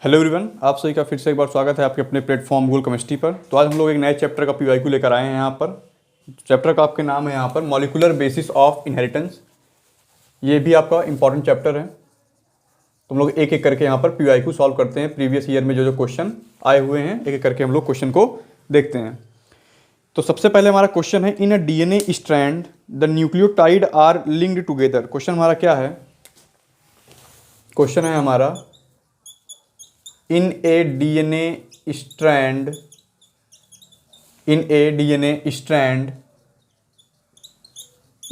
Hello everyone, आप सभी का फिर से एक बार स्वागत है आपके अपने प्लेटफॉर्म गूगल केमिस्ट्री पर। तो आज हम लोग एक नए चैप्टर का पीवाईक्यू लेकर आए हैं यहाँ पर। चैप्टर का आपके नाम है यहाँ पर मॉलिक्यूलर बेसिस ऑफ इनहेरिटेंस। ये भी आपका इंपॉर्टेंट चैप्टर है। तो हम लोग एक एक करके यहाँ पर पीवाईक्यू सॉल्व करते हैं। प्रीवियस ईयर में जो जो क्वेश्चन आए हुए हैं, एक एक करके हम लोग क्वेश्चन को देखते हैं। तो सबसे पहले हमारा क्वेश्चन है, in a DNA strand the nucleotide are linked together. Question हमारा क्या है? क्वेश्चन है हमारा, in a DNA strand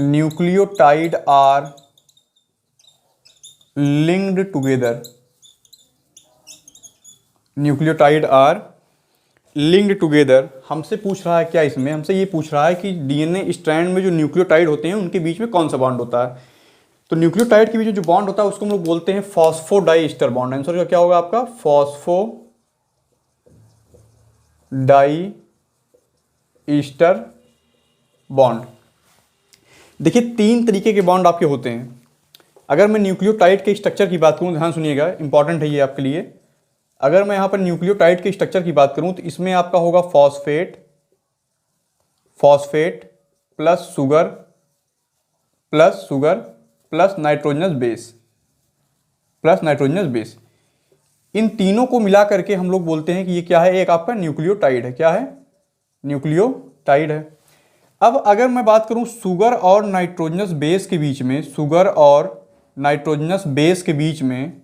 nucleotide are linked together। हमसे पूछ रहा है क्या? इसमें हमसे ये पूछ रहा है कि डीएनए स्ट्रैंड में जो न्यूक्लियोटाइड होते हैं उनके बीच में कौन सा बॉन्ड होता है। तो न्यूक्लियोटाइड के बीच में जो बॉन्ड होता है उसको हम लोग बोलते हैं फॉस्फोडाइस्टर बॉन्ड। आंसर का क्या होगा आपका? Phosphodiester bond. देखिए, तीन तरीके के बॉन्ड आपके होते हैं। अगर मैं न्यूक्लियोटाइड के स्ट्रक्चर की बात करूं, ध्यान सुनिएगा, इंपॉर्टेंट है ये आपके लिए। अगर मैं यहां पर न्यूक्लियोटाइड के स्ट्रक्चर की बात करूं तो इसमें आपका होगा phosphate plus sugar plus nitrogenous base. इन तीनों को मिला करके हम लोग बोलते हैं कि ये क्या है? एक आपका न्यूक्लियोटाइड है। क्या है? न्यूक्लियोटाइड है। अब अगर मैं बात करूं शुगर और नाइट्रोजनस बेस के बीच में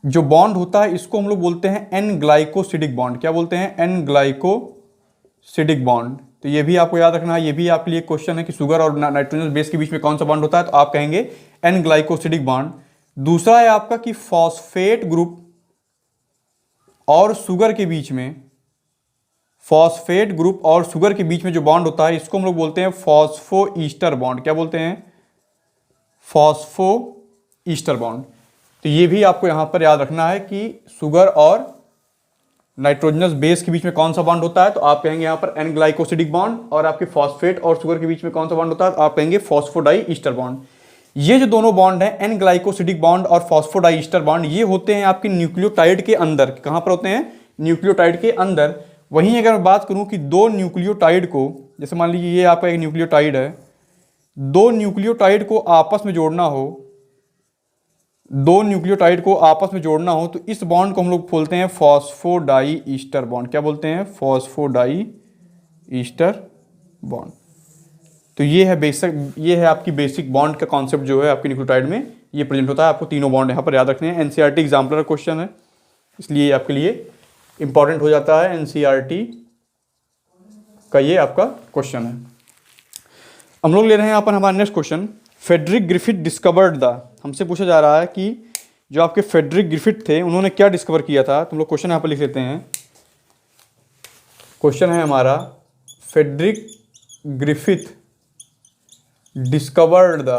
जो बॉन्ड होता है इसको हम लोग बोलते हैं एन ग्लाइकोसिडिक बॉन्ड। क्या बोलते हैं? N glycosidic bond. तो ये भी आपको याद रखना है। ये भी आपके लिए क्वेश्चन है कि शुगर और नाइट्रोजन बेस के बीच में कौन सा बॉन्ड होता है, तो आप कहेंगे एन ग्लाइकोसिडिक बॉन्ड। दूसरा है आपका कि फॉस्फेट ग्रुप और शुगर के बीच में जो बॉन्ड होता है इसको हम लोग बोलते हैं फॉस्फोईस्टर बॉन्ड। क्या बोलते हैं? फॉस्फोईस्टर बॉन्ड। तो ये भी आपको यहां पर याद रखना है कि शुगर और नाइट्रोजनस बेस के बीच में कौन सा बॉन्ड होता है, तो आप कहेंगे यहां पर एन ग्लाइकोसिडिक बॉन्ड। और आपके फॉस्फेट और शुगर के बीच में कौन सा बॉन्ड होता है, तो आप कहेंगे फॉस्फोडाइस्टर बॉन्ड। ये जो दोनों बॉन्ड हैं, एन ग्लाइकोसिडिक बॉन्ड और फॉस्फोडाइस्टर बॉन्ड, ये होते हैं आपके न्यूक्लियोटाइड के अंदर। कहां पर होते हैं? न्यूक्लियोटाइड के अंदर। वहीं अगर मैं बात करूं कि दो न्यूक्लियोटाइड को, जैसे मान लीजिए ये आपका एक न्यूक्लियोटाइड है, दो न्यूक्लियोटाइड को आपस में जोड़ना हो तो इस बॉन्ड को हम लोग बोलते हैं फॉस्फोडाइस्टर बॉन्ड। क्या बोलते हैं? Phosphodiester bond. तो ये है आपकी बेसिक बॉन्ड का कॉन्सेप्ट जो है आपके न्यूक्लियोटाइड में ये प्रेजेंट होता है। आपको तीनों बॉन्ड यहाँ पर याद रखने हैं। एनसीईआरटी एग्जाम्पलर क्वेश्चन है, इसलिए आपके लिए इंपॉर्टेंट हो जाता है। एनसीईआरटी का ये आपका क्वेश्चन है। हम लोग ले रहे हैं यहाँ पर हमारा next question, Frederick Griffith discovered the. हमसे पूछा जा रहा है कि जो आपके फ्रेडरिक ग्रिफिथ थे उन्होंने क्या डिस्कवर किया था। तुम लोग क्वेश्चन यहाँ पर लिख लेते हैं। क्वेश्चन है हमारा, फ्रेडरिक ग्रिफिथ डिस्कवर्ड द।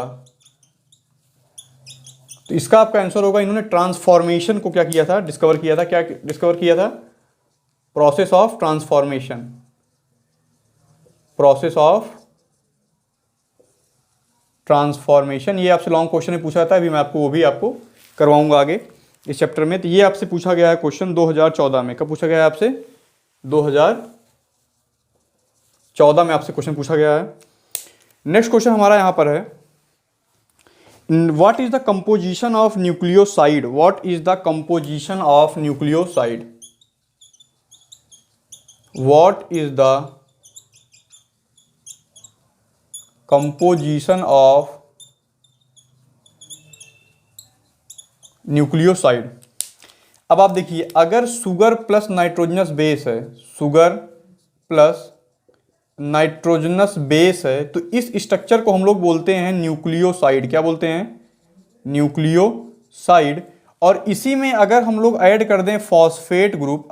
तो इसका आपका आंसर होगा, इन्होंने ट्रांसफॉर्मेशन को क्या किया था? डिस्कवर किया था। क्या डिस्कवर किया था? Process of transformation. ये आपसे लॉन्ग क्वेश्चन में पूछा था, अभी मैं वो भी आपको करवाऊंगा आगे इस चैप्टर में। तो ये आपसे पूछा गया है क्वेश्चन 2014 में। कब पूछा गया है आपसे? 2014 में आपसे क्वेश्चन पूछा गया है। नेक्स्ट क्वेश्चन हमारा यहां पर है, what is the composition of nucleoside. Composition of nucleoside. अब आप देखिए, अगर शुगर प्लस नाइट्रोजनस बेस है तो इस स्ट्रक्चर को हम लोग बोलते हैं न्यूक्लियोसाइड। क्या बोलते हैं? न्यूक्लियोसाइड। और इसी में अगर हम लोग ऐड कर दें फॉस्फेट ग्रुप,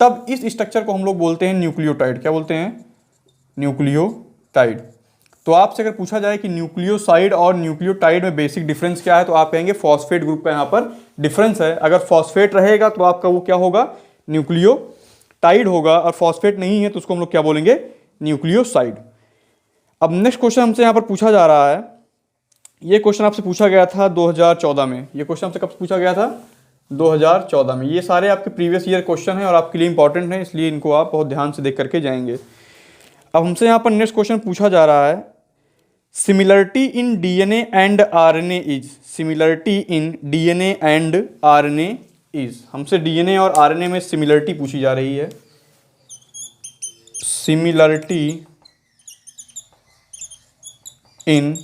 तब इस स्ट्रक्चर को हम लोग बोलते हैं न्यूक्लियोटाइड। क्या बोलते हैं? न्यूक्लियोटाइड। तो आपसे अगर पूछा जाए कि न्यूक्लियोसाइड और न्यूक्लियोटाइड में बेसिक डिफरेंस क्या है, तो आप कहेंगे फॉस्फेट ग्रुप का यहाँ पर डिफरेंस है। अगर फॉस्फेट रहेगा तो आपका वो क्या होगा? न्यूक्लियोटाइड होगा। और फॉस्फेट नहीं है तो उसको हम लोग क्या बोलेंगे? न्यूक्लियोसाइड। अब नेक्स्ट क्वेश्चन हमसे यहाँ पर पूछा जा रहा है, ये क्वेश्चन आपसे पूछा गया था 2014 में। ये क्वेश्चन आपसे कब पूछा गया था? 2014 में। ये सारे आपके प्रीवियस ईयर क्वेश्चन हैं और आपके लिए इंपॉर्टेंट हैं, इसलिए इनको आप बहुत ध्यान से देख करके जाएंगे। अब हमसे यहाँ पर नेक्स्ट क्वेश्चन पूछा जा रहा है, similarity in DNA and RNA is. Similarity in DNA and RNA is. हमसे डीएनए और आरएनए में सिमिलरिटी पूछी जा रही है। Similarity in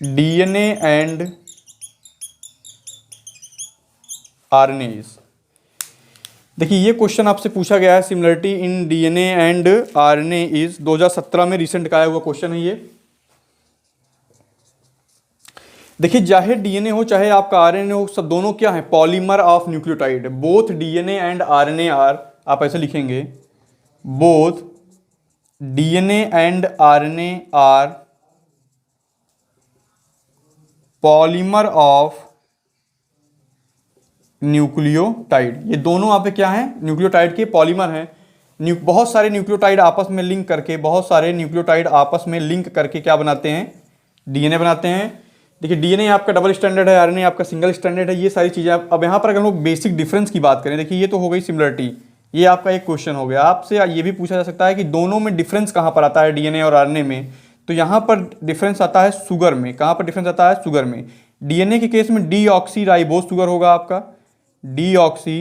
DNA and RNA is. देखिए ये क्वेश्चन आपसे पूछा गया है, similarity in DNA and RNA is. 2017 में रिसेंट का आया हुआ क्वेश्चन है ये। देखिए चाहे डीएनए हो चाहे आपका आरएनए हो, सब दोनों क्या है? Polymer of nucleotide. Both DNA and RNA are, आप ऐसे लिखेंगे, both DNA and RNA are polymer of nucleotide. ये दोनों आप क्या हैं? न्यूक्लियोटाइड के पॉलीमर हैं। बहुत सारे न्यूक्लियोटाइड आपस में लिंक करके, बहुत सारे न्यूक्लियोटाइड आपस में लिंक करके क्या बनाते हैं? डीएनए बनाते हैं। देखिए डीएनए आपका डबल स्टैंडर्ड है, आरएनए आपका सिंगल स्टैंडर्ड है। ये सारी चीज़ें अब यहाँ पर अगर हम लोग बेसिक डिफरेंस की बात करें, देखिए ये तो हो गई सिमिलरिटी, ये आपका एक क्वेश्चन हो गया। आपसे ये भी पूछा जा सकता है कि दोनों में डिफरेंस कहाँ पर आता है, डीएनए और आरएनए में। तो यहाँ पर डिफरेंस आता है शुगर में। कहाँ पर डिफरेंस आता है? शुगर में। डीएनए के केस में डीऑक्सी राइबोस शुगर होगा आपका, डीऑक्सी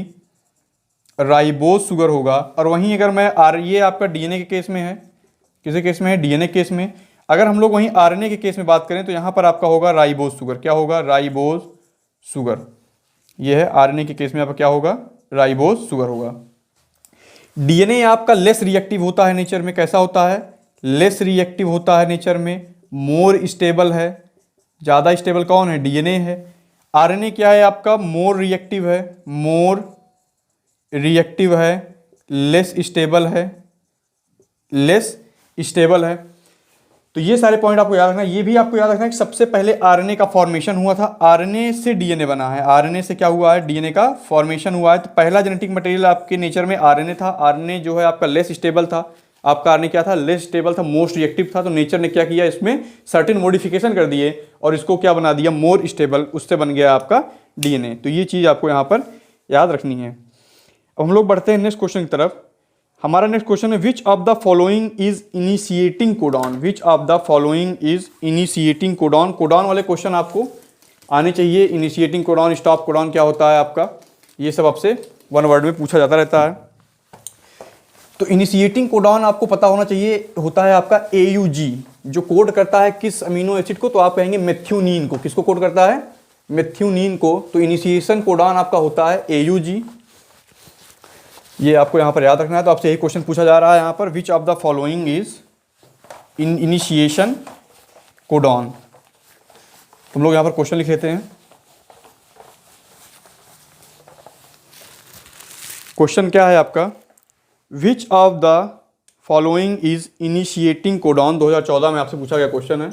राइबोस शुगर होगा। और वहीं अगर मैं ये आपका डीएनए के केस में है, किसी केस में है? डीएनए केस में। अगर हम लोग वहीं आरएनए के केस में बात करें तो यहाँ पर आपका होगा राइबोस शुगर। क्या होगा? Ribose sugar. ये है आरएनए के केस में आपका क्या होगा? राइबोस शुगर होगा। डीएनए आपका लेस रिएक्टिव होता है नेचर में। कैसा होता है? लेस रिएक्टिव होता है नेचर में, मोर स्टेबल है। ज़्यादा स्टेबल कौन है? डीएनए है। आरएनए क्या है आपका? मोर रिएक्टिव है, मोर रिएक्टिव है, लेस स्टेबल है, लेस स्टेबल है। तो ये सारे पॉइंट आपको याद रखना है। ये भी आपको याद रखना है कि सबसे पहले आरएनए का फॉर्मेशन हुआ था, आरएनए से डीएनए बना है। आरएनए से क्या हुआ है? डीएनए का फॉर्मेशन हुआ है। तो पहला जेनेटिक मटेरियल आपके नेचर में आरएनए था। आरएनए जो है आपका लेस स्टेबल था। आपका आरएनए क्या था? लेस स्टेबल था, मोस्ट रिएक्टिव था। तो नेचर ने क्या किया? इसमें सर्टेन मॉडिफिकेशन कर दिए और इसको क्या बना दिया? More stable. उससे बन गया आपका डीएनए। तो ये चीज़ आपको यहाँ पर याद रखनी है। अब हम लोग बढ़ते हैं नेक्स्ट क्वेश्चन की तरफ। हमारा नेक्स्ट क्वेश्चन है, which of the following is initiating codon. Which of the following is initiating codon. Codon वाले क्वेश्चन आपको आने चाहिए। इनिशिएटिंग कोडॉन, स्टॉप कोडॉन क्या होता है आपका, ये सब आपसे वन वर्ड में पूछा जाता रहता है। तो इनिशिएटिंग कोडॉन आपको पता होना चाहिए, होता है आपका AUG, जो कोड करता है किस अमीनो एसिड को? तो आप कहेंगे मेथ्यूनिन को। किसको कोड करता है? मेथ्यूनिन को। तो इनिशिएशन कोडॉन आपका होता है AUG। ये आपको यहाँ पर याद रखना है। तो आपसे यही क्वेश्चन पूछा जा रहा है यहाँ पर, which of the following is initiation codon. तुम लोग यहाँ पर क्वेश्चन लिख लेते हैं। क्वेश्चन क्या है आपका? Which of the following is initiating codon. 2014 में आपसे पूछा गया क्वेश्चन है।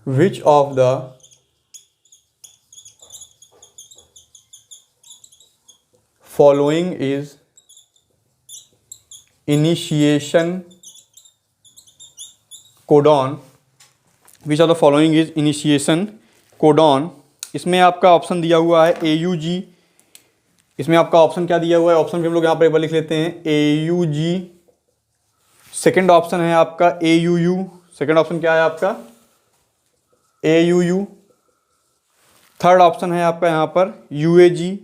Which of the following is initiation codon। which of the following is initiation codon। इसमें आपका ऑप्शन दिया हुआ है AUG। इसमें आपका ऑप्शन क्या दिया हुआ है? ऑप्शन भी हम लोग यहाँ पर एक बार लिख लेते हैं, AUG। सेकेंड ऑप्शन है आपका AUU। सेकेंड ऑप्शन क्या है आपका? AUU। थर्ड ऑप्शन है आपका यहाँ पर UAG।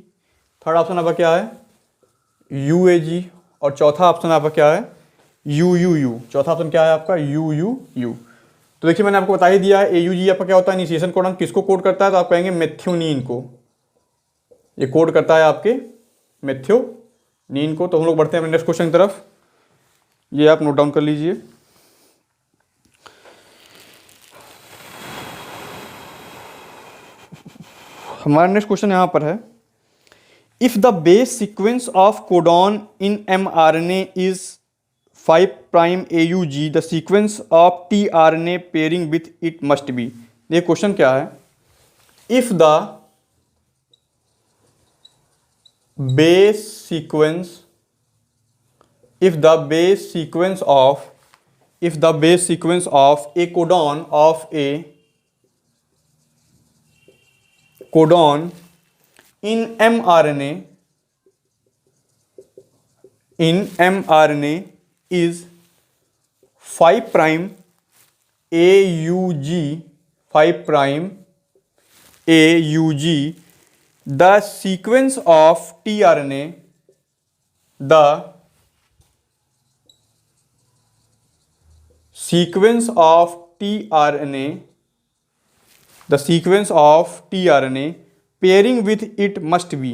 थर्ड ऑप्शन आपका क्या है? UAG। और चौथा ऑप्शन आपका क्या है? UUU। चौथा ऑप्शन क्या है आपका? UUU। तो देखिए मैंने आपको बता ही दिया है, AUG आपका क्या होता है? Initiation codon. किसको कोड करता है? तो आप कहेंगे मेथ्योनिन को। ये कोड करता है आपके मेथ्योनिन को। तो हम लोग बढ़ते हैं नेक्स्ट क्वेश्चन की तरफ। ये आप नोट डाउन कर लीजिए। हमारा नेक्स्ट क्वेश्चन यहाँ पर है, if the base sequence of codon in mRNA is 5' AUG, the sequence of tRNA pairing with it must be। ये क्वेश्चन क्या है? if the base sequence of if the base sequence of a codon in mRNA is 5 prime AUG 5 prime AUG, the sequence of tRNA the sequence of tRNA pairing with it must be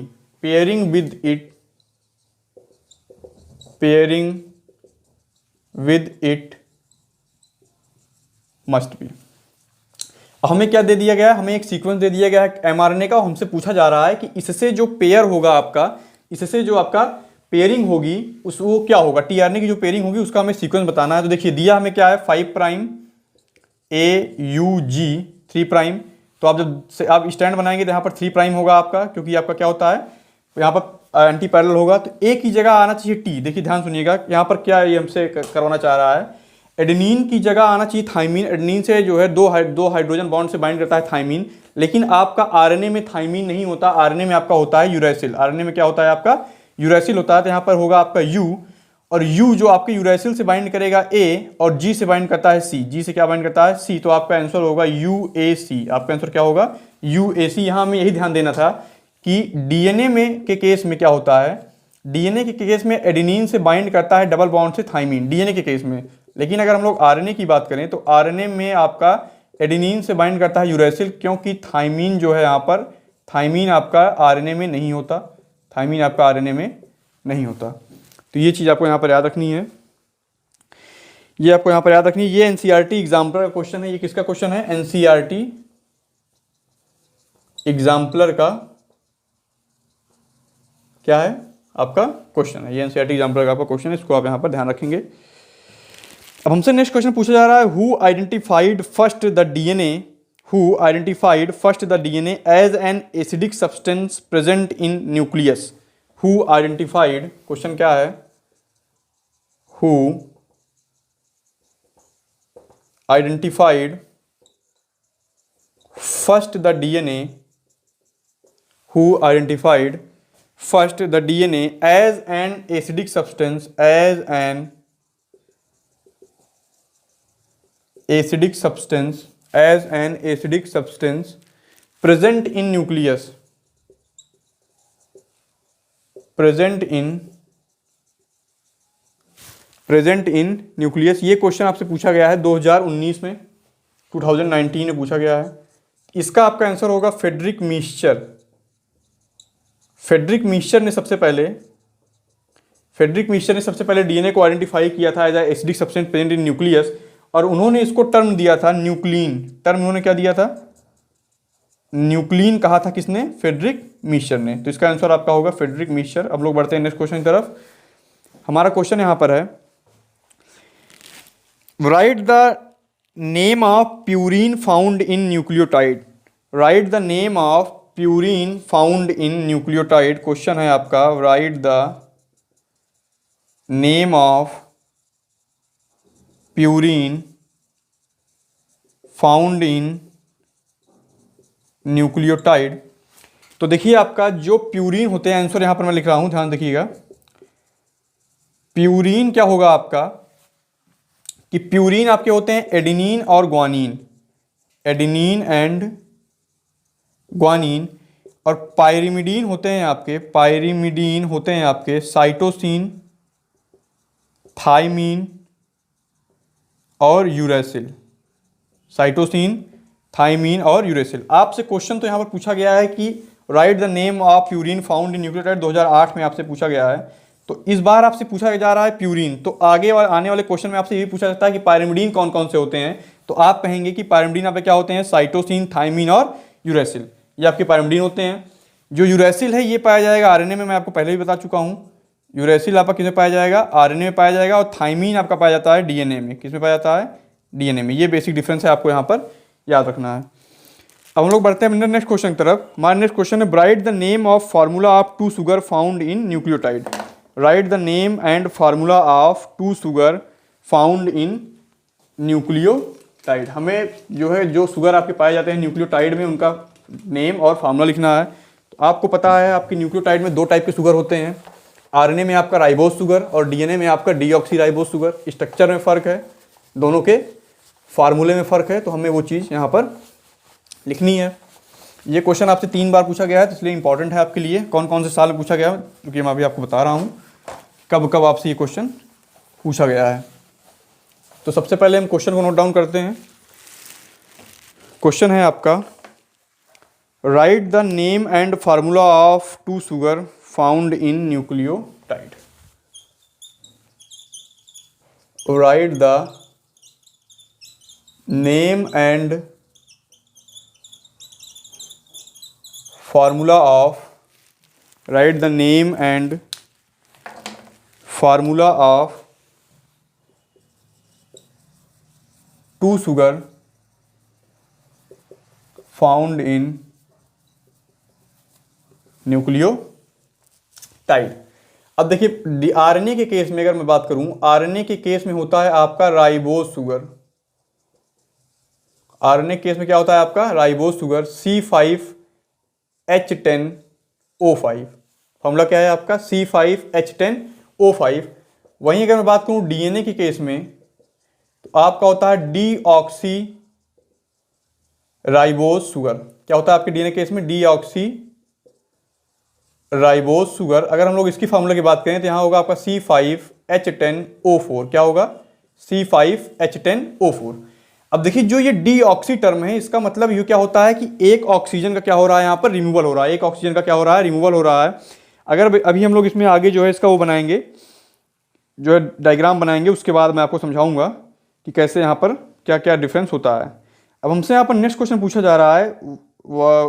हमें क्या दे दिया गया है, हमें एक sequence दे दिया गया है एमआरएनए का। हमसे पूछा जा रहा है कि इससे जो पेयर होगा आपका, इससे जो आपका पेयरिंग होगी उस वो क्या होगा, टीआरएनए की जो पेयरिंग होगी उसका हमें सीक्वेंस बताना है। तो देखिए दिया हमें क्या है 5 प्राइम AUG 3 प्राइम। तो आप जब आप स्टैंड बनाएंगे तो यहाँ पर 3 प्राइम होगा आपका, क्योंकि आपका क्या होता है यहाँ पर एंटी पैरेलल होगा। तो ए की जगह आना चाहिए टी। देखिए ध्यान सुनिएगा यहाँ पर क्या ये हमसे करवाना चाह रहा है, एडेनिन की जगह आना चाहिए थाइमीन। एडेनिन से जो है दो हाइड्रोजन बॉन्ड से बाइंड करता है थाइमीन, लेकिन आपका आरएनए में थाइमीन नहीं होता, आरएनए में आपका होता है यूरैसिल। आरएनए में क्या होता है आपका यूरैसिल होता है। तो यहाँ पर होगा आपका यू, और यू जो आपके यूरैसिल से बाइंड करेगा ए, और जी से बाइंड करता है सी। जी से क्या बाइंड करता है सी, तो आपका आंसर होगा UAC। आपका आंसर क्या होगा UAC। यहाँ हमें यही ध्यान देना था कि डीएनए में के केस में क्या होता है, डीएनए के केस में एडेनिन से बाइंड करता है डबल बॉन्ड से थाइमीन डीएनए के केस में। लेकिन अगर हम लोग आरएनए की बात करें तो आरएनए में आपका एडेनिन से बाइंड करता है यूरैसिल, क्योंकि थाइमीन जो है यहाँ पर थाइमीन आपका आरएनए में नहीं होता, थाइमीन आपका आरएनए में नहीं होता। तो ये चीज़ आपको यहाँ पर याद रखनी है, ये आपको यहाँ पर याद रखनी है। ये एनसीईआरटी एग्जाम्पलर का क्वेश्चन है। ये किसका क्वेश्चन है, एनसीईआरटी एग्जाम्पलर का क्या है आपका क्वेश्चन है। ये एनसीईआरटी एग्जाम्पलर का आपका क्वेश्चन है, इसको आप यहाँ पर ध्यान रखेंगे। अब हमसे नेक्स्ट क्वेश्चन पूछा जा रहा है, who identified first the DNA as an acidic substance present in nucleus. Who identified, question क्या है, who identified first the DNA, who identified first the DNA as an acidic substance, as an acidic substance present in nucleus, present in nucleus। ये question आपसे पूछा गया है 2019 में, 2019 में पूछा गया है। इसका आपका आंसर होगा फ्रेडरिक मीस्चर। फ्रेडरिक मीस्चर ने सबसे पहले डीएनए को आइडेंटिफाई किया था as a acidic substance present in nucleus, और उन्होंने इसको टर्म दिया था न्यूक्लीन। टर्म उन्होंने क्या दिया था, न्यूक्लीन कहा था, किसने, फ्रेडरिक मीस्चर ने। तो इसका आंसर आपका होगा फ्रेडरिक मीस्चर। अब लोग बढ़ते हैं नेक्स्ट क्वेश्चन की तरफ। हमारा क्वेश्चन यहां पर है, right the name of purine found in nucleotide. Right the name of purine found in nucleotide. Question है आपका, right the name of purine found in nucleotide. तो देखिए आपका जो प्यूरिन होते हैं, आंसर यहां पर मैं लिख रहा हूं, ध्यान देखिएगा। प्यूरिन क्या होगा आपका, कि प्यूरिन आपके होते हैं एडेनिन और ग्वानिन, एडेनिन एंड ग्वानिन, और पायरिमिडीन होते हैं आपके साइटोसिन, थाइमीन और यूरैसिल। साइटोसिन, थाइमीन और यूरैसिल। आपसे क्वेश्चन तो यहाँ पर पूछा गया है कि right the name of purine found in nucleotide, 2008 में आपसे पूछा गया है। तो इस बार आपसे पूछा जा रहा है प्यूरिन। तो आगे आने वाले क्वेश्चन में आपसे ये भी पूछा जाता है कि पायरिमिडीन कौन कौन से होते हैं। तो आप कहेंगे कि पायरिमिडीन आपके क्या होते हैं, साइटोसिन, थाइमीन और यूरैसिल, ये आपके पायरिमिडीन होते हैं। जो यूरैसिल है ये पाया जाएगा आरएनए में, मैं आपको पहले भी बता चुका हूँ। यूरैसिल आपका किसमें पाया जाएगा, आरएनए में पाया जाएगा, और थाइमीन आपका पाया जाता है डीएनए में। किसमें पाया जाता है, डीएनए में। ये बेसिक डिफरेंस है, आपको यहाँ पर याद रखना है। अब हम लोग बढ़ते हैं नेक्स्ट क्वेश्चन की तरफ। हमारा नेक्स्ट क्वेश्चन है, right the name of formula of 2 sugar found in nucleotide. Right the name and formula of 2 sugar found in nucleotide, हमें जो है जो शुगर आपके पाए जाते हैं न्यूक्लियोटाइड में उनका नेम और फार्मूला लिखना है। तो आपको पता है आपकी न्यूक्लियोटाइड में दो टाइप के शुगर होते हैं, आरएनए में आपका राइबोज शुगर और डीएनए में आपका डीऑक्सी राइबोज शुगर। स्ट्रक्चर में फ़र्क है, दोनों के फार्मूले में फ़र्क है, तो हमें वो चीज़ यहाँ पर लिखनी है। ये क्वेश्चन आपसे 3 बार पूछा गया है, तो इसलिए इंपॉर्टेंट है आपके लिए। कौन कौन से साल में पूछा गया है, क्योंकि मैं अभी आपको बता रहा हूँ कब कब आपसे ये क्वेश्चन पूछा गया है। तो सबसे पहले हम क्वेश्चन को नोट डाउन करते हैं। क्वेश्चन है आपका, right the name and formula of 2 sugar found in nucleotide. Right the name and formula of write the name and formula of 2 sugar found in nucleotide. अब देखिए आरएनए के case में अगर मैं बात करूं, आरएनए के केस में होता है आपका राइबोज शुगर। आरएनए के केस में क्या होता है आपका राइबोज शुगर C5H10O5। फॉर्मूला क्या है आपका C5H10O5। वहीं अगर मैं बात करूं डीएनए के केस में तो आपका होता है डीऑक्सी राइबोज शुगर। क्या होता है आपके डीएनए केस में डीऑक्सी राइबोज शुगर। अगर हम लोग इसकी फॉर्मूला की बात करें तो यहां होगा आपका C5H10O4। क्या होगा C5H10O4। अब देखिए जो ये डीऑक्सी टर्म है, इसका मतलब ये क्या होता है कि एक ऑक्सीजन का क्या हो रहा है, यहाँ पर रिमूवल हो रहा है। एक ऑक्सीजन का क्या हो रहा है, रिमूवल हो रहा है। अगर अभी हम लोग इसमें आगे जो है इसका वो बनाएंगे, जो है डायग्राम बनाएंगे, उसके बाद मैं आपको समझाऊंगा कि कैसे यहाँ पर क्या क्या डिफरेंस होता है। अब हमसे यहाँ पर नेक्स्ट क्वेश्चन पूछा जा रहा है,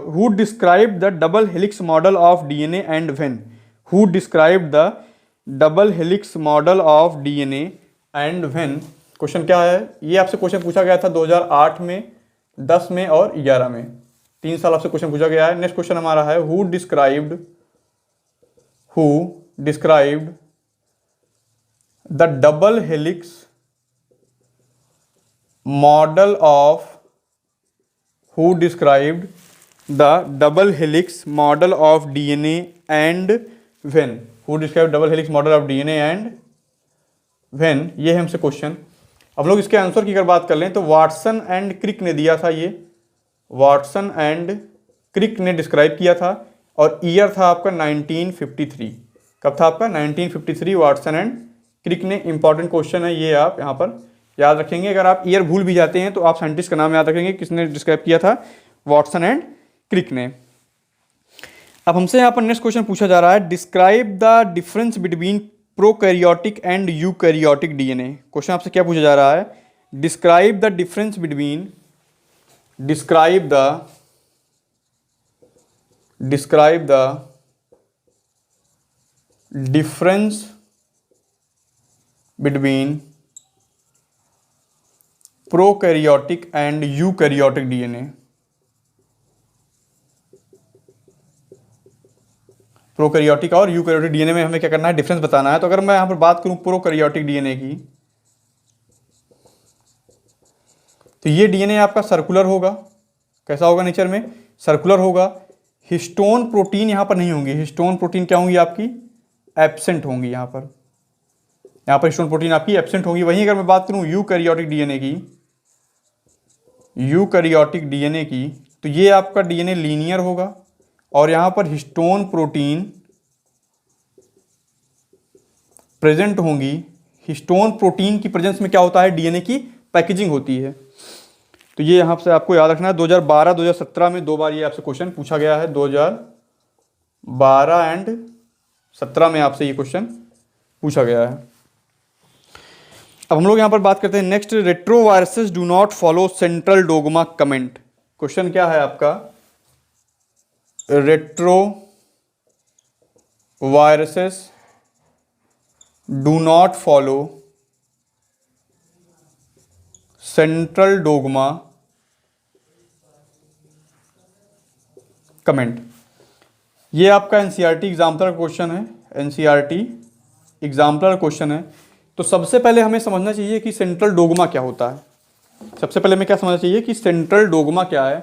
who describe the double helix model of DNA and when. Who describe the double helix model of DNA and when. Question क्या है, ये आपसे क्वेश्चन पूछा गया था 2008 में, 10 में और 11 में। 3 साल आपसे क्वेश्चन पूछा गया है। नेक्स्ट क्वेश्चन हमारा है, who described the double helix model of who described the double helix model of DNA and when. Who describe double helix model of DNA and when, ये है हमसे क्वेश्चन। अब लोग इसके आंसर की अगर बात कर लें तो वाटसन एंड क्रिक ने दिया था, ये वाटसन एंड क्रिक ने डिस्क्राइब किया था, और ईयर था आपका 1953। कब था आपका 1953, वाटसन एंड क्रिक ने। इंपॉर्टेंट क्वेश्चन है ये, आप यहाँ पर याद रखेंगे। अगर आप ईयर भूल भी जाते हैं तो आप साइंटिस्ट का नाम याद रखेंगे, किसने डिस्क्राइब किया था, वाटसन एंड क्रिक ने। अब हमसे यहाँ पर नेक्स्ट क्वेश्चन पूछा जा रहा है, describe the difference between prokaryotic and eukaryotic DNA. Question आपसे क्या पूछा जा रहा है, describe the difference between describe the difference between prokaryotic and eukaryotic DNA. Prokaryotic और यूकैरियोटिक डीएनए में हमें क्या करना है, डिफरेंस बताना है। तो अगर मैं यहाँ पर बात करूँ प्रोकैरियोटिक डीएनए की, तो ये डीएनए आपका सर्कुलर होगा। कैसा होगा, नेचर में सर्कुलर होगा। हिस्टोन प्रोटीन यहाँ पर नहीं होंगी। हिस्टोन प्रोटीन क्या होंगी आपकी, एब्सेंट होंगी। यहाँ पर हिस्टोन प्रोटीन आपकी एब्सेंट होंगी। वहीं अगर मैं बात करूँ यूकैरियोटिक डीएनए की, तो ये आपका डीएनए लीनियर होगा, और यहां पर हिस्टोन प्रोटीन प्रेजेंट होंगी। हिस्टोन प्रोटीन की प्रेजेंस में क्या होता है, डीएनए की पैकेजिंग होती है। तो ये यहां से आपको याद रखना है। 2012 2017 में 2 बार ये आपसे क्वेश्चन पूछा गया है। 2012 एंड 17 में आपसे ये क्वेश्चन पूछा गया है। अब हम लोग यहां पर बात करते हैं next, retroviruses do not follow central dogma comment. Question क्या है आपका, retroviruses do not follow central dogma comment। ये आपका एनसीईआरटी एग्जाम्पलर क्वेश्चन है। एनसीईआरटी एग्जाम्पलर क्वेश्चन है। तो सबसे पहले हमें समझना चाहिए कि सेंट्रल डोग्मा क्या होता है। सबसे पहले हमें क्या समझना चाहिए कि सेंट्रल डोग्मा क्या है।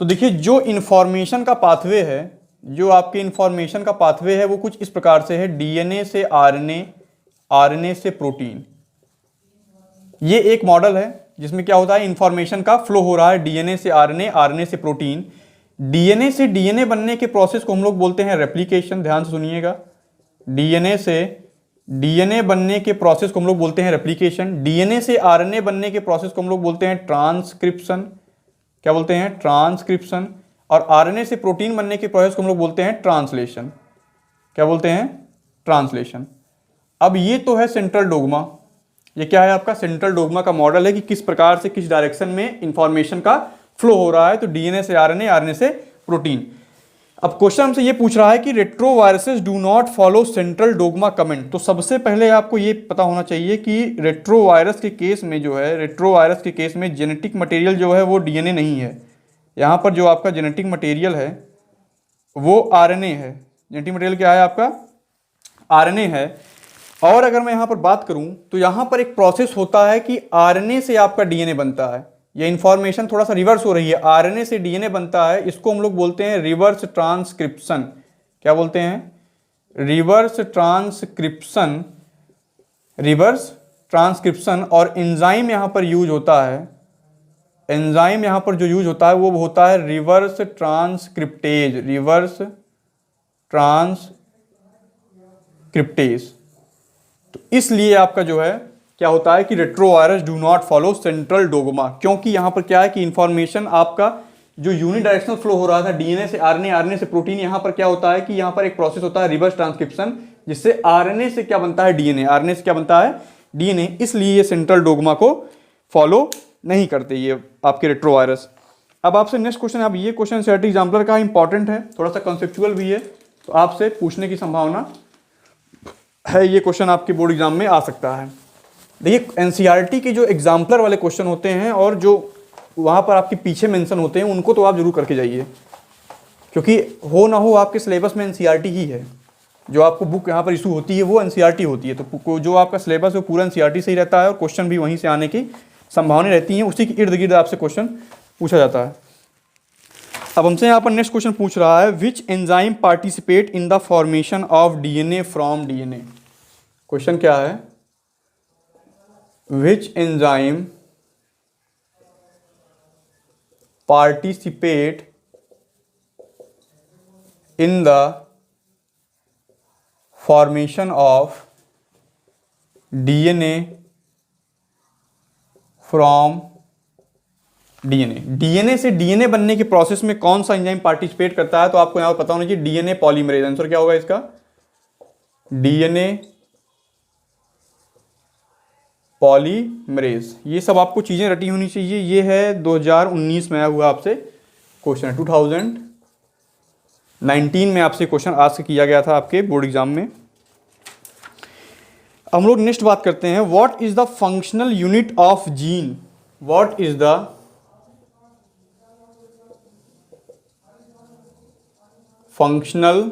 तो देखिए, जो इंफॉर्मेशन का पाथवे है, जो आपके इंफॉर्मेशन का पाथवे है वो कुछ इस प्रकार से है, डीएनए से आरएनए, आरएनए से प्रोटीन। ये एक मॉडल है जिसमें क्या होता है, इंफॉर्मेशन का फ्लो हो रहा है डीएनए से आरएनए, आरएनए से प्रोटीन। डीएनए से डीएनए बनने के प्रोसेस को हम लोग बोलते हैं रेप्लिकेशन। ध्यान से सुनिएगा, डीएनए से डीएनए बनने के प्रोसेस को हम लोग बोलते हैं रेप्लिकेशन। डीएनए से आरएनए बनने के प्रोसेस को हम लोग बोलते हैं ट्रांसक्रिप्शन। क्या बोलते हैं? ट्रांसक्रिप्शन। और आरएनए से प्रोटीन बनने के प्रोसेस को हम लोग बोलते हैं ट्रांसलेशन। क्या बोलते हैं? ट्रांसलेशन। अब ये तो है सेंट्रल डोग्मा। ये क्या है? आपका सेंट्रल डोग्मा का मॉडल है कि किस प्रकार से, किस डायरेक्शन में इंफॉर्मेशन का फ्लो हो रहा है। तो डीएनए से आरएनए, आरएनए से प्रोटीन। अब क्वेश्चन हमसे ये पूछ रहा है कि retroviruses do not follow central dogma comment. तो सबसे पहले आपको ये पता होना चाहिए कि रेट्रोवायरस के केस में जो है, रेट्रोवायरस के केस में जेनेटिक मटेरियल जो है वो डीएनए नहीं है। यहाँ पर जो आपका जेनेटिक मटेरियल है वो आरएनए है। जेनेटिक मटेरियल क्या है आपका? आरएनए है। और अगर मैं यहाँ पर बात करूँ तो यहाँ पर एक प्रोसेस होता है कि आरएनए से आपका डीएनए बनता है। ये इंफॉर्मेशन थोड़ा सा रिवर्स हो रही है, आरएनए से डीएनए बनता है। इसको हम लोग बोलते हैं रिवर्स ट्रांसक्रिप्शन। क्या बोलते हैं? Reverse transcription. Reverse transcription. और एंजाइम यहाँ पर यूज होता है। एंजाइम यहाँ पर जो यूज होता है वो होता है रिवर्स ट्रांसक्रिप्टेज। Reverse transcriptase. तो इसलिए आपका जो है क्या होता है कि retrovirus do not follow central dogma, क्योंकि यहां पर क्या है कि इंफॉर्मेशन आपका जो यूनिडायरेक्शनल फ्लो हो रहा था डीएनए से आरएनए, आरएनए से प्रोटीन, यहां पर क्या होता है कि यहां पर एक प्रोसेस होता है रिवर्स ट्रांसक्रिप्शन, जिससे आरएनए से क्या बनता है? डीएनए। आरएनए से क्या बनता है? डीएनए। इसलिए ये सेंट्रल डोग्मा को फॉलो नहीं करते ये आपके रेट्रोवायरस। अब आपसे नेक्स्ट क्वेश्चन, अब ये क्वेश्चन एनसीईआरटी एग्जाम्पलर का इंपॉर्टेंट है, थोड़ा सा कंसेप्चुअल भी है, तो आपसे पूछने की संभावना है। ये क्वेश्चन आपके बोर्ड एग्जाम में आ सकता है। देखिए, एनसीईआरटी के जो एग्जाम्पलर वाले क्वेश्चन होते हैं और जो वहाँ पर आपके पीछे मेंशन होते हैं उनको तो आप जरूर करके जाइए, क्योंकि हो ना हो आपके सिलेबस में एनसीईआरटी ही है। जो आपको बुक यहाँ पर इशू होती है वो एनसीईआरटी होती है। तो जो आपका सिलेबस है वो पूरा एनसीईआरटी से ही रहता है और क्वेश्चन भी वहीं से आने की संभावना रहती है। उसी के इर्द गिर्द आपसे क्वेश्चन पूछा जाता है। अब हमसे यहाँ पर नेक्स्ट क्वेश्चन पूछ रहा है, which enzyme participate in the formation of DNA from DNA. Question क्या है? Which enzyme participate in the formation of DNA from DNA. DNA से डीएनए बनने के प्रोसेस में कौन सा एंजाइम पार्टिसिपेट करता है? तो आपको यहां पर पता होना चाहिए डीएनए पॉलीमरेज। आंसर क्या होगा इसका? DNA polymerase. ये सब आपको चीजें रटी होनी चाहिए। ये है 2019 में आया हुआ आपसे क्वेश्चन है, 2019 में आपसे क्वेश्चन आस्क किया गया था आपके बोर्ड एग्जाम में। हम लोग नेक्स्ट बात करते हैं, what is the functional unit of gene. What is the functional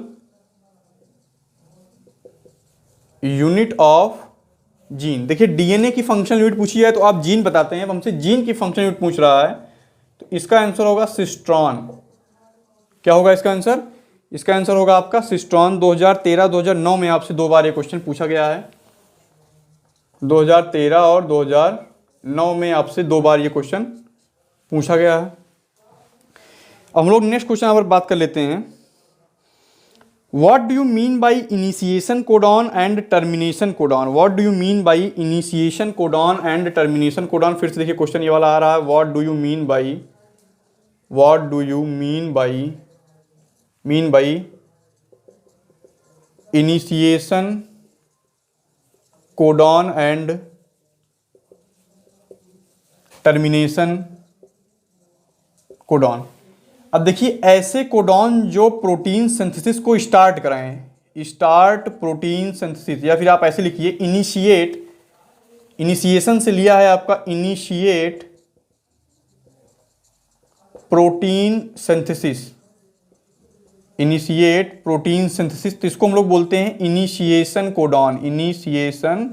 unit of gene. देखिए, डीएनए की फंक्शनल यूनिट पूछी है तो आप जीन बताते हैं, अब हमसे जीन की फंक्शनल यूनिट पूछ रहा है तो इसका आंसर होगा सिस्ट्रॉन। क्या होगा इसका आंसर? इसका आंसर होगा आपका सिस्ट्रॉन। 2013-2009 में आपसे दो बार ये क्वेश्चन पूछा गया है। 2013 और 2009 में आपसे दो बार ये क्वेश्चन पूछा गया है। हम लोग नेक्स्ट क्वेश्चन यहाँ पर बात कर लेते हैं, What do you mean by initiation codon and termination codon? What do you mean by initiation codon and termination codon? फिर से देखिए क्वेश्चन ये वाला आ रहा है, What do you mean by initiation codon and termination codon? अब देखिए, ऐसे कोडॉन जो प्रोटीन सिंथेसिस को स्टार्ट कराएं, स्टार्ट प्रोटीन सिंथेसिस, या फिर आप ऐसे लिखिए इनिशिएट, इनिशिएशन से लिया है आपका initiate protein synthesis, initiate protein synthesis. तो इसको हम लोग बोलते हैं इनिशिएशन कोडॉन, इनिशिएशन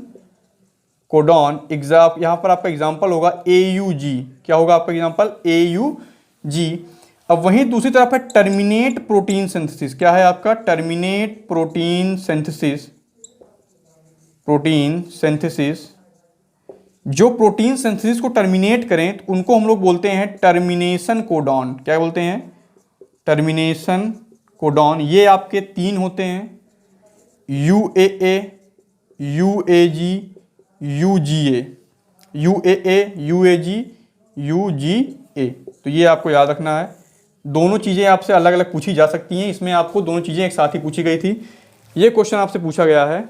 कोडॉन यहाँ पर आपका एग्जाम्पल होगा AUG। क्या होगा आपका एग्जाम्पल? AUG। अब वहीं दूसरी तरफ है टर्मिनेट प्रोटीन सिंथेसिस। क्या है आपका? Terminate protein synthesis. Protein synthesis, जो प्रोटीन सिंथेसिस को टर्मिनेट करें तो उनको हम लोग बोलते हैं टर्मिनेशन कोडॉन। क्या बोलते हैं? Termination codon. ये आपके 3 होते हैं, UAA, UAG, UGA। UAA, UAG, UGA। तो ये आपको याद रखना है। दोनों चीज़ें आपसे अलग अलग पूछी जा सकती हैं, इसमें आपको दोनों चीज़ें एक साथ ही पूछी गई थी। ये क्वेश्चन आपसे पूछा गया है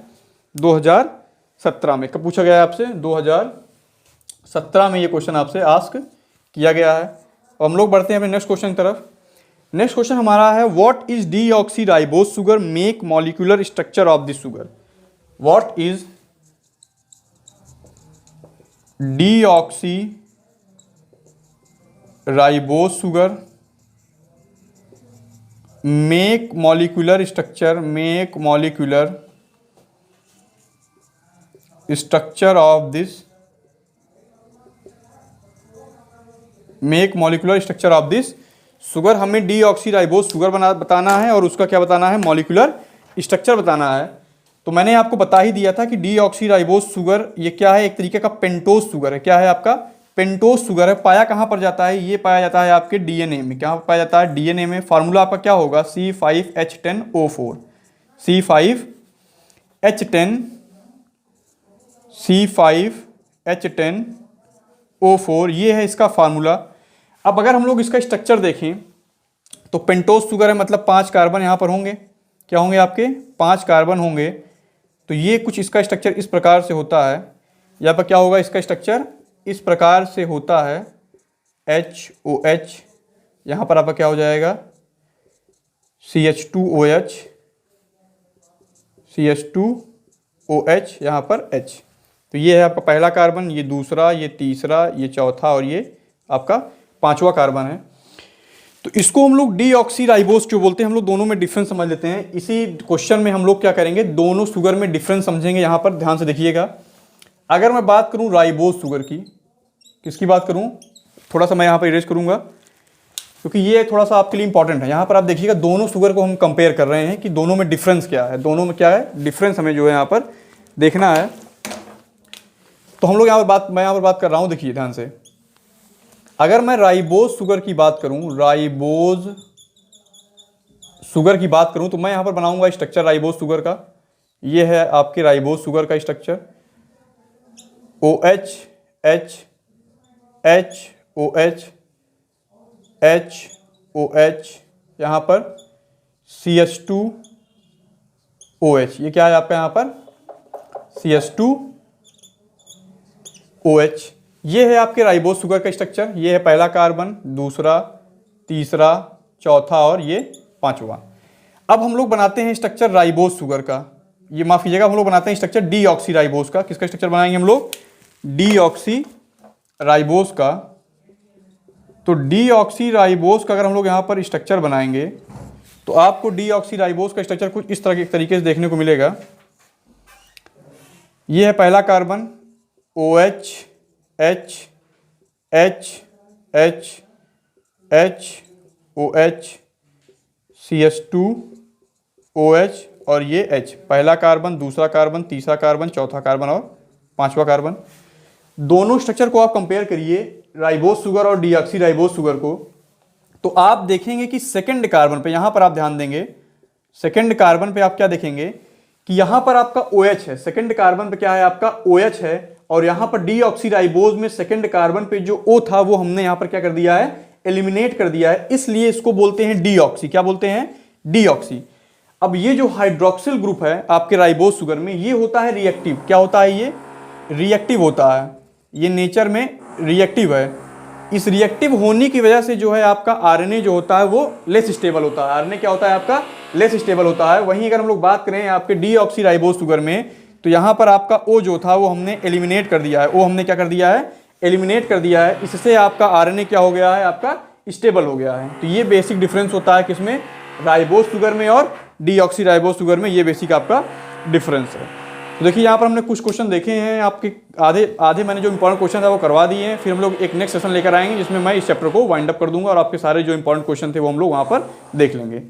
2017 में। कब पूछा गया है आपसे? 2017 में ये क्वेश्चन आपसे आस्क किया गया है। और हम लोग बढ़ते हैं अपने नेक्स्ट क्वेश्चन की तरफ। नेक्स्ट क्वेश्चन हमारा है what is deoxyribose sugar make molecular structure of this sugar. What is deoxyribose sugar make molecular structure of this sugar. हमें डीऑक्सीराइबोज शुगर बताना है और उसका क्या बताना है? मॉलिक्यूलर स्ट्रक्चर बताना है। तो मैंने आपको बता ही दिया था कि डीऑक्सीराइबोज शुगर ये क्या है? एक तरीके का पेंटोज शुगर है। क्या है आपका? पेंटोज शुगर है। पाया कहाँ पर जाता है? ये पाया जाता है आपके डीएनए में। क्या पाया जाता है? डीएनए में। फार्मूला आपका क्या होगा? C5H10O4। C5H10O4 ये है इसका फार्मूला। अब अगर हम लोग इसका स्ट्रक्चर देखें तो पेंटोज शुगर है, मतलब 5 कार्बन यहाँ पर होंगे। क्या होंगे आपके? 5 कार्बन होंगे। तो ये कुछ इसका स्ट्रक्चर इस प्रकार से होता है। यहाँ पर क्या होगा? इसका स्ट्रक्चर इस प्रकार से होता है, HOH। यहाँ पर आपका क्या हो जाएगा? CH2OH, यहाँ पर H। तो ये है आपका पहला कार्बन, ये दूसरा, ये तीसरा, ये चौथा और ये आपका 5वां कार्बन है। तो इसको हम लोग डीऑक्सीराइबोज क्यों बोलते हैं? हम लोग दोनों में डिफरेंस समझ लेते हैं। इसी क्वेश्चन में हम लोग क्या करेंगे? दोनों शुगर में डिफरेंस समझेंगे। यहाँ पर ध्यान से देखिएगा। अगर मैं बात करूं राइबोज शुगर की, किसकी बात करूं? थोड़ा सा मैं यहाँ पर इरेज करूंगा क्योंकि ये थोड़ा सा आपके लिए इंपॉर्टेंट है। यहाँ पर आप देखिएगा दोनों शुगर को हम कंपेयर कर रहे हैं कि दोनों में डिफरेंस क्या है। दोनों में क्या है डिफरेंस, हमें जो है यहाँ पर देखना है। तो हम लोग मैं यहाँ पर बात कर रहा हूँ, देखिए ध्यान से। अगर मैं राइबोज शुगर की बात करूं, तो मैं यहां पर बनाऊंगा स्ट्रक्चर राइबोज शुगर का। ये है आपके राइबोज शुगर का structure, OH, H, H, OH, H, OH, यहां पर CH2OH। ये क्या है आपका? यहाँ पर CH2OH। ये है आपके राइबोज शुगर का स्ट्रक्चर। ये है पहला कार्बन, दूसरा, तीसरा, चौथा और ये 5वां। अब हम लोग बनाते हैं स्ट्रक्चर राइबोज शुगर का। ये माफ कीजिएगा, हम लोग बनाते हैं स्ट्रक्चर डीऑक्सीराइबोज का। किसका स्ट्रक्चर बनाएंगे हम लोग? डीऑक्सीराइबोज का। तो डीऑक्सीराइबोज का अगर हम लोग यहाँ पर स्ट्रक्चर बनाएंगे तो आपको डीऑक्सीराइबोज का स्ट्रक्चर कुछ इस तरह के तरीके से देखने को मिलेगा। ये है पहला carbon, OH, H, H, H, H, OH, CH2OH और ये H। पहला कार्बन, दूसरा कार्बन, तीसरा कार्बन, चौथा कार्बन और 5वां कार्बन। दोनों स्ट्रक्चर को आप कंपेयर करिए, राइबोज शुगर और डीऑक्सीराइबोज शुगर को, तो आप देखेंगे कि सेकंड कार्बन पे, यहां पर आप ध्यान देंगे, सेकंड कार्बन पे आप क्या देखेंगे कि यहां पर आपका OH है। सेकंड कार्बन पे क्या है? आपका OH है। और यहां पर डीऑक्सीराइबोज में सेकंड कार्बन पे जो O था वो हमने यहां पर क्या कर दिया है? एलिमिनेट कर दिया है। इसलिए इसको बोलते हैं डीऑक्सी। क्या बोलते हैं? डीऑक्सी। अब ये जो हाइड्रोक्सिल ग्रुप है आपके राइबोज शुगर में, ये होता है रिएक्टिव। क्या होता है? ये रिएक्टिव होता है। ये नेचर में रिएक्टिव है। इस रिएक्टिव होने की वजह से जो है आपका आरएनए जो होता है वो लेस स्टेबल होता है। आरएनए क्या होता है? आपका लेस स्टेबल होता है। वहीं अगर हम लोग बात करें आपके डीऑक्सीराइबोज शुगर में, तो यहां पर आपका O जो था वो हमने एलिमिनेट कर दिया है। O हमने क्या कर दिया है? एलिमिनेट कर दिया है। इससे आपका आरएनए क्या हो गया है? आपका स्टेबल हो गया है। तो ये बेसिक डिफरेंस होता है किसमें? राइबोज शुगर में और डीऑक्सीराइबोज शुगर में। ये बेसिक आपका डिफरेंस है। तो देखिए यहाँ पर हमने कुछ क्वेश्चन देखे हैं आपके, आधे आधे मैंने जो इंपॉर्टेंट क्वेश्चन था वो करवा दिए हैं। फिर हम लोग एक नेक्स्ट सेशन लेकर आएंगे जिसमें मैं इस चैप्टर को वाइंड अप कर दूंगा और आपके सारे जो इंपॉर्टेंट क्वेश्चन थे वो हम लोग वहाँ पर देख लेंगे।